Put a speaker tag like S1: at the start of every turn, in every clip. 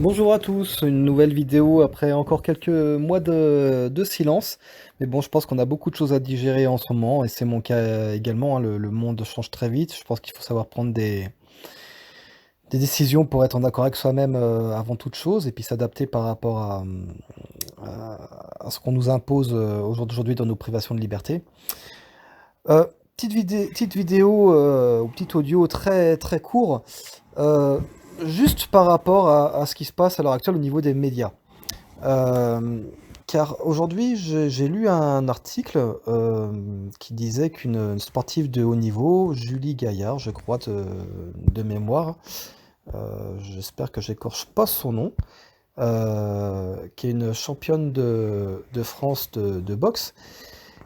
S1: Bonjour à tous, une nouvelle vidéo après encore quelques mois de silence. Mais bon, je pense qu'on a beaucoup de choses à digérer en ce moment et c'est mon cas également, hein. Le monde change très vite. Je pense qu'il faut savoir prendre des décisions pour être en accord avec soi-même avant toute chose et puis s'adapter par rapport à ce qu'on nous impose au jour d'aujourd'hui dans nos privations de liberté. Euh, petite vidéo ou petit audio très très court, euh, juste par rapport à ce qui se passe à l'heure actuelle au niveau des médias. Euh, Car aujourd'hui, j'ai lu un article qui disait qu'une sportive de haut niveau, Julie Gaillard, je crois, de mémoire, j'espère que j'écorche pas son nom, qui est une championne de France de boxe,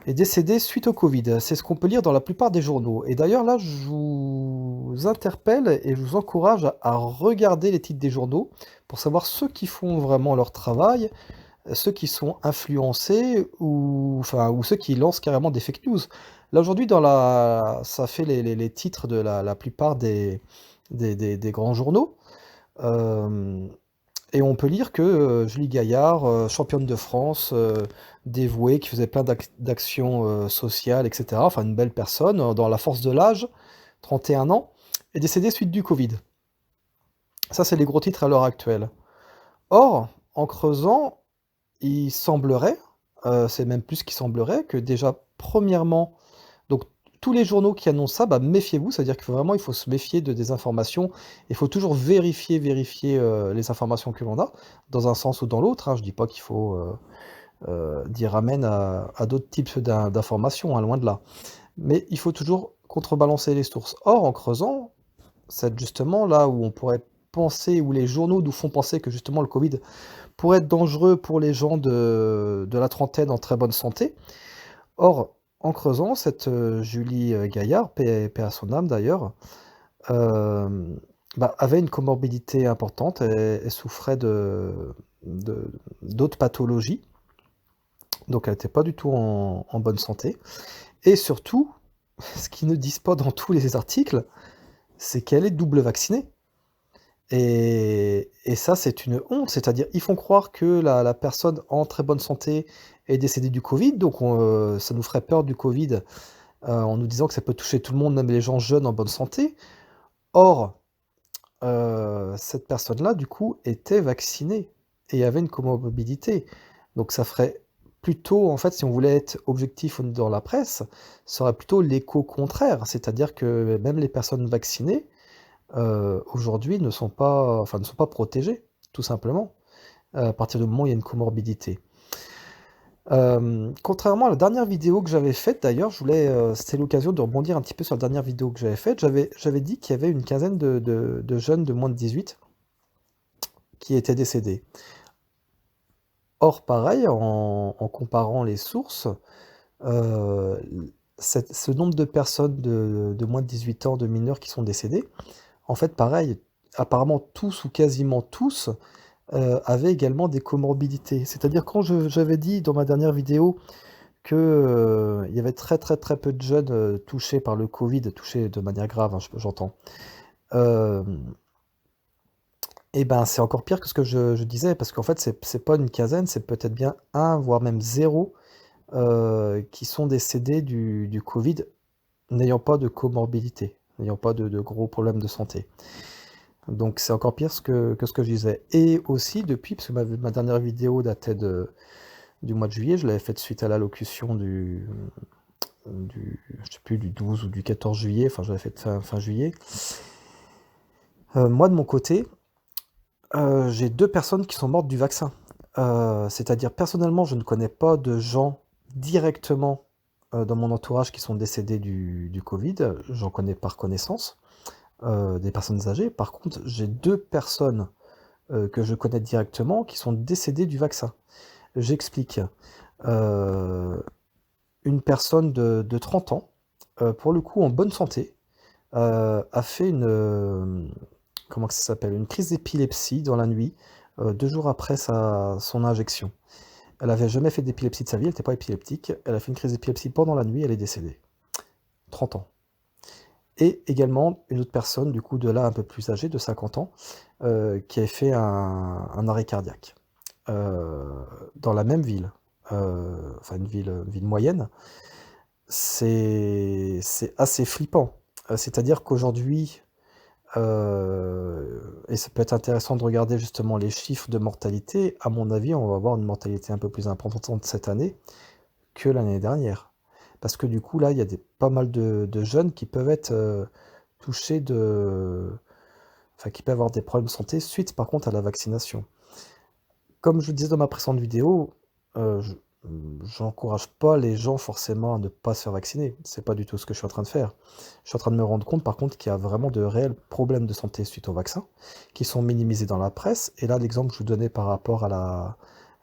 S1: est décédée suite au Covid. C'est ce qu'on peut lire dans la plupart des journaux. Et d'ailleurs, là, je vous interpelle et je vous encourage à regarder les titres des journaux pour savoir ceux qui font vraiment leur travail, ceux qui sont influencés ou ceux qui lancent carrément des fake news. Là aujourd'hui, ça fait les titres de la plupart des grands journaux. Euh, et on peut lire que Julie Gaillard, championne de France, dévouée, qui faisait plein d'actions sociales, etc. Enfin, une belle personne, dans la force de l'âge, 31 ans, est décédée suite du Covid. Ça, c'est les gros titres à l'heure actuelle. Or, en creusant, il semblerait, c'est même plus qu'il semblerait, que déjà, premièrement, donc tous les journaux qui annoncent ça, bah, méfiez-vous, c'est-à-dire il faut se méfier de des informations, il faut toujours vérifier les informations que l'on a, dans un sens ou dans l'autre, hein. Je dis pas qu'il faut dire amen à d'autres types d'informations, hein, loin de là. Mais il faut toujours contrebalancer les sources. Or, en creusant, c'est justement là où on pourrait penser, où les journaux nous font penser que justement le Covid pourrait être dangereux pour les gens de la trentaine en très bonne santé. Or, en creusant, cette Julie Gaillard, paix à son âme d'ailleurs, euh, bah, avait une comorbidité importante et souffrait d'autres pathologies, donc elle n'était pas du tout en bonne santé. Et surtout, ce qu'ils ne disent pas dans tous les articles, c'est qu'elle est double vaccinée. Et ça, c'est une honte. C'est-à-dire, ils font croire que la personne en très bonne santé est décédée du Covid, donc ça nous ferait peur du Covid en nous disant que ça peut toucher tout le monde, même les gens jeunes en bonne santé. Or, cette personne-là, du coup, était vaccinée et avait une comorbidité. Donc ça ferait plutôt, en fait, si on voulait être objectif dans la presse, ça aurait plutôt l'écho contraire. C'est-à-dire que même les personnes vaccinées, aujourd'hui, ne sont pas protégées, tout simplement, à partir du moment où il y a une comorbidité. Contrairement à la dernière vidéo que j'avais faite d'ailleurs, c'était l'occasion de rebondir un petit peu sur la dernière vidéo que j'avais faite. J'avais dit qu'il y avait une quinzaine de jeunes de moins de 18 qui étaient décédés. Or, pareil, en comparant les sources, euh, ce nombre de personnes de moins de 18 ans, de mineurs qui sont décédés, en fait, pareil, apparemment tous ou quasiment tous avaient également des comorbidités. C'est-à-dire quand j'avais dit dans ma dernière vidéo que, il y avait très très très peu de jeunes touchés par le Covid, touchés de manière grave, hein, j'entends. Euh, et ben c'est encore pire que ce que je disais, parce qu'en fait c'est pas une quinzaine, c'est peut-être bien un, voire même zéro, qui sont décédés du Covid n'ayant pas de comorbidité, n'ayant pas de gros problèmes de santé. Donc c'est encore pire que ce que je disais. Et aussi depuis, parce que ma dernière vidéo datait du mois de juillet, je l'avais faite suite à l'allocution je sais plus, du 12 ou du 14 juillet, enfin je l'avais faite fin juillet. Moi de mon côté, j'ai deux personnes qui sont mortes du vaccin. C'est-à-dire personnellement, je ne connais pas de gens directement dans mon entourage qui sont décédés du Covid, j'en connais par connaissance, des personnes âgées. Par contre, j'ai deux personnes que je connais directement qui sont décédées du vaccin. J'explique. Euh, une personne de 30 ans, pour le coup en bonne santé, a fait comment que ça s'appelle? Une crise d'épilepsie dans la nuit, 2 jours après son injection. Elle avait jamais fait d'épilepsie de sa vie, elle n'était pas épileptique. Elle a fait une crise d'épilepsie pendant la nuit, elle est décédée. 30 ans. et également une autre personne, du coup, de là un peu plus âgée, de 50 ans, qui avait fait un arrêt cardiaque, heu, dans la même ville, enfin une ville moyenne. C'est assez flippant, c'est-à-dire qu'aujourd'hui, et ça peut être intéressant de regarder justement les chiffres de mortalité. À mon avis, on va avoir une mortalité un peu plus importante cette année que l'année dernière. Parce que du coup, là, il y a pas mal de jeunes qui peuvent être touchés enfin, qui peuvent avoir des problèmes de santé suite, par contre, à la vaccination. Comme je le disais dans ma précédente vidéo, je j'encourage pas les gens forcément à ne pas se faire vacciner. C'est pas du tout ce que je suis en train de faire. Je suis en train de me rendre compte par contre qu'il y a vraiment de réels problèmes de santé suite au vaccin, qui sont minimisés dans la presse. Et là, l'exemple que je vous donnais par rapport à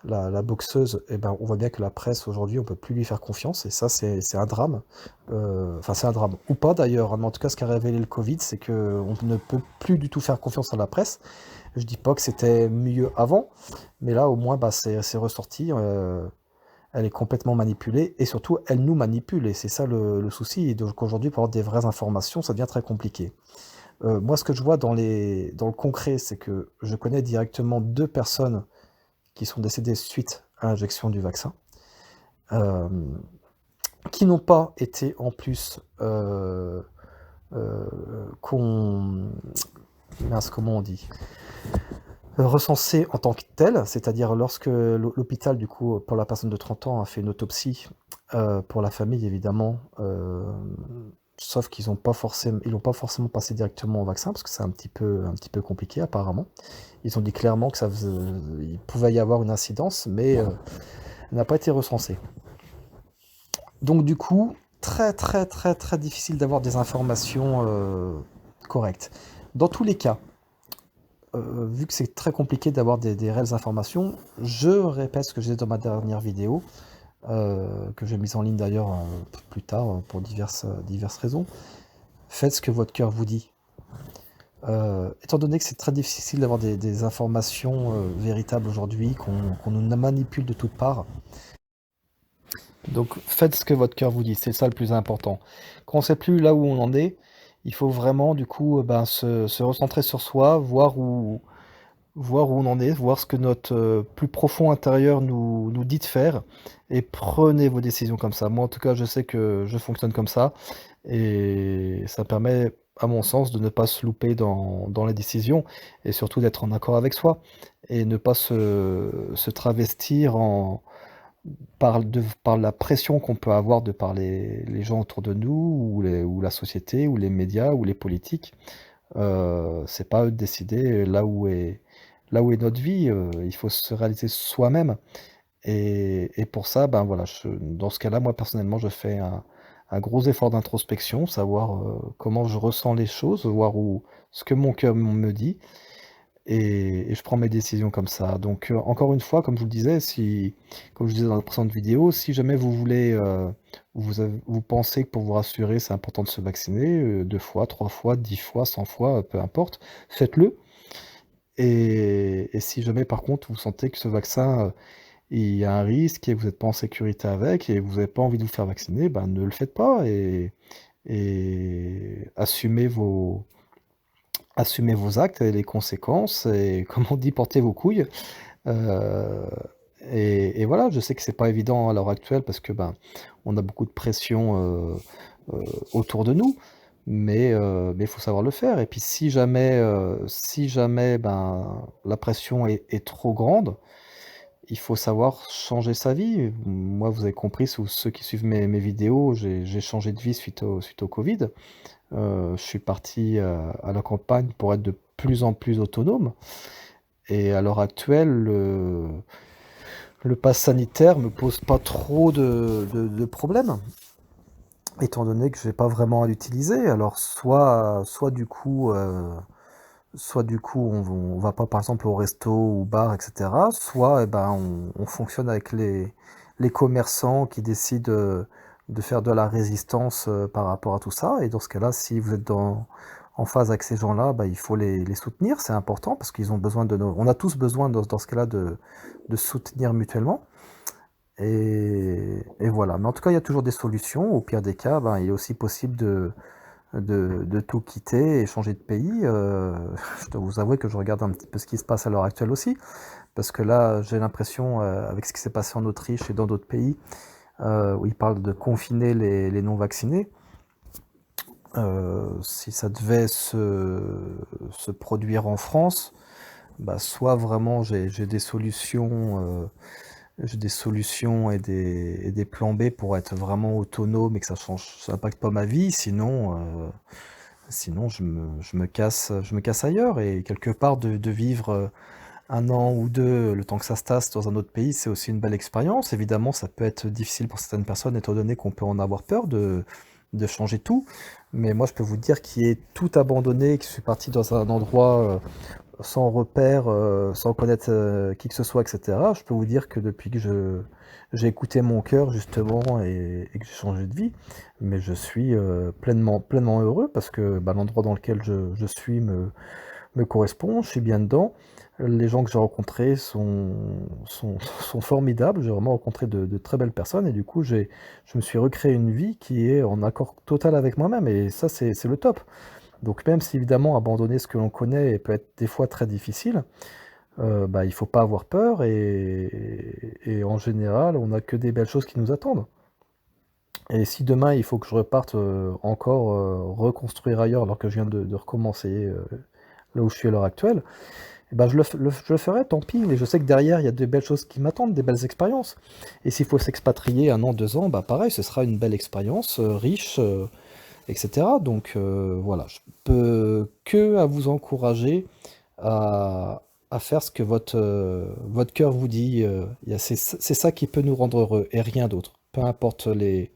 S1: la boxeuse, eh ben, on voit bien que la presse aujourd'hui, on peut plus lui faire confiance, et ça, c'est un drame. Enfin, c'est un drame. Ou pas d'ailleurs, hein, mais en tout cas, ce qu'a révélé le Covid, c'est qu'on ne peut plus du tout faire confiance à la presse. Je dis pas que c'était mieux avant, mais là, au moins, bah, c'est ressorti. Elle est complètement manipulée et surtout, elle nous manipule. Et c'est ça le souci. Et donc aujourd'hui, pour avoir des vraies informations, ça devient très compliqué. Moi, ce que je vois dans le concret, c'est que je connais directement 2 personnes qui sont décédées suite à l'injection du vaccin, euh, qui n'ont pas été en plus qu'on... Mince, comment on dit? Recensées en tant que telles, c'est-à-dire lorsque l'hôpital, du coup, pour la personne de 30 ans, a fait une autopsie, pour la famille évidemment, sauf qu'ils l'ont pas forcément passé directement au vaccin, parce que c'est un petit peu compliqué apparemment. Ils ont dit clairement que il pouvait y avoir une incidence, mais elle n'a pas été recensée. Donc du coup, très très très très difficile d'avoir des informations correctes. Dans tous les cas, vu que c'est très compliqué d'avoir des réelles informations, je répète ce que j'ai dit dans ma dernière vidéo, que j'ai mise en ligne d'ailleurs plus tard pour diverses raisons. Faites ce que votre cœur vous dit. Étant donné que c'est très difficile d'avoir des informations véritables aujourd'hui, qu'on nous manipule de toutes parts, donc faites ce que votre cœur vous dit, c'est ça le plus important. Quand on ne sait plus là où on en est, il faut vraiment du coup ben, se recentrer sur soi, voir où on en est, voir ce que notre plus profond intérieur nous dit de faire, et prenez vos décisions comme ça. Moi, en tout cas, je sais que je fonctionne comme ça, et ça permet, à mon sens, de ne pas se louper dans les décisions, et surtout d'être en accord avec soi, et ne pas se travestir par la pression qu'on peut avoir de par les gens autour de nous, ou la société, ou les médias, ou les politiques. C'est pas à eux de décider là où est notre vie, il faut se réaliser soi-même, et pour ça, ben, voilà, dans ce cas-là, moi, personnellement, je fais un gros effort d'introspection, savoir, comment je ressens les choses, voir où ce que mon cœur me dit, et je prends mes décisions comme ça. Donc, encore une fois, comme je vous le disais, si comme je disais dans la précédente vidéo, si jamais vous voulez, vous pensez que pour vous rassurer, c'est important de se vacciner, 2 fois, 3 fois, 10 fois, 100 fois, peu importe, faites-le, et si jamais par contre vous sentez que ce vaccin, il y a un risque et que vous êtes pas en sécurité avec et que vous avez pas envie de vous faire vacciner, ben, ne le faites pas, et assumez vos actes et les conséquences, et comme on dit, portez vos couilles. Heu et voilà, je sais que c'est pas évident à l'heure actuelle parce que, ben, on a beaucoup de pression, heu, autour de nous, mais il faut savoir le faire, et puis si jamais, ben, la pression est trop grande, il faut savoir changer sa vie. Moi, vous avez compris, ceux qui suivent mes vidéos, j'ai changé de vie suite au Covid. Je suis parti, à la campagne pour être de plus en plus autonome, et à l'heure actuelle, le pass sanitaire me pose pas trop de problèmes, étant donné que je vais pas vraiment à l'utiliser. Alors soit du coup on va pas par exemple au resto ou bar, etc. Soit eh ben, on fonctionne avec les commerçants qui décident de faire de la résistance par rapport à tout ça. Et dans ce cas-là, si vous êtes en phase avec ces gens-là, bah, il faut les soutenir, c'est important parce qu'ils ont besoin de nos... On a tous besoin dans ce cas-là de soutenir mutuellement. Et voilà. Mais en tout cas, il y a toujours des solutions. Au pire des cas, ben, il est aussi possible de tout quitter et changer de pays. Je dois vous avouer que je regarde un petit peu ce qui se passe à l'heure actuelle aussi, parce que là, j'ai l'impression, avec ce qui s'est passé en Autriche et dans d'autres pays, où ils parlent de confiner les non-vaccinés, si ça devait se produire en France, bah, soit vraiment j'ai des solutions et des plans B pour être vraiment autonome et que ça impacte pas ma vie. Sinon je me casse ailleurs. Et quelque part, de vivre un an ou deux, le temps que ça se tasse dans un autre pays, c'est aussi une belle expérience. Évidemment, ça peut être difficile pour certaines personnes, étant donné qu'on peut en avoir peur de changer tout. Mais moi, je peux vous dire qu'il est tout abandonné, que je suis parti dans un endroit sans repère, sans connaître qui que ce soit, etc. Je peux vous dire que depuis que j'ai écouté mon cœur justement et que j'ai changé de vie, mais je suis pleinement heureux parce que bah, l'endroit dans lequel je suis me correspond, je suis bien dedans. Les gens que j'ai rencontrés sont formidables. J'ai vraiment rencontré de très belles personnes et du coup, je me suis recréé une vie qui est en accord total avec moi-même et ça, c'est le top. Donc même si évidemment abandonner ce que l'on connaît peut être des fois très difficile, bah, il faut pas avoir peur et en général, on n'a que des belles choses qui nous attendent. Et si demain il faut que je reparte encore reconstruire ailleurs alors que je viens de recommencer là où je suis à l'heure actuelle, eh ben, je le ferai, tant pis, mais je sais que derrière il y a de belles choses qui m'attendent, des belles expériences. Et s'il faut s'expatrier un an, 2 ans, bah pareil, ce sera une belle expérience, riche, etc. Donc voilà, je peux que à vous encourager à faire ce que votre cœur vous dit. C'est ça qui peut nous rendre heureux et rien d'autre. Peu importe les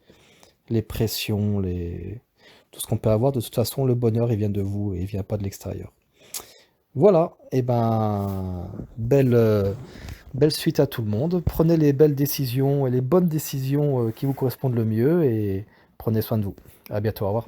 S1: pressions, tout ce qu'on peut avoir, de toute façon, le bonheur, il vient de vous et il vient pas de l'extérieur. Voilà, et ben, belle suite à tout le monde. Prenez les belles décisions et les bonnes décisions qui vous correspondent le mieux et prenez soin de vous. À bientôt, au revoir.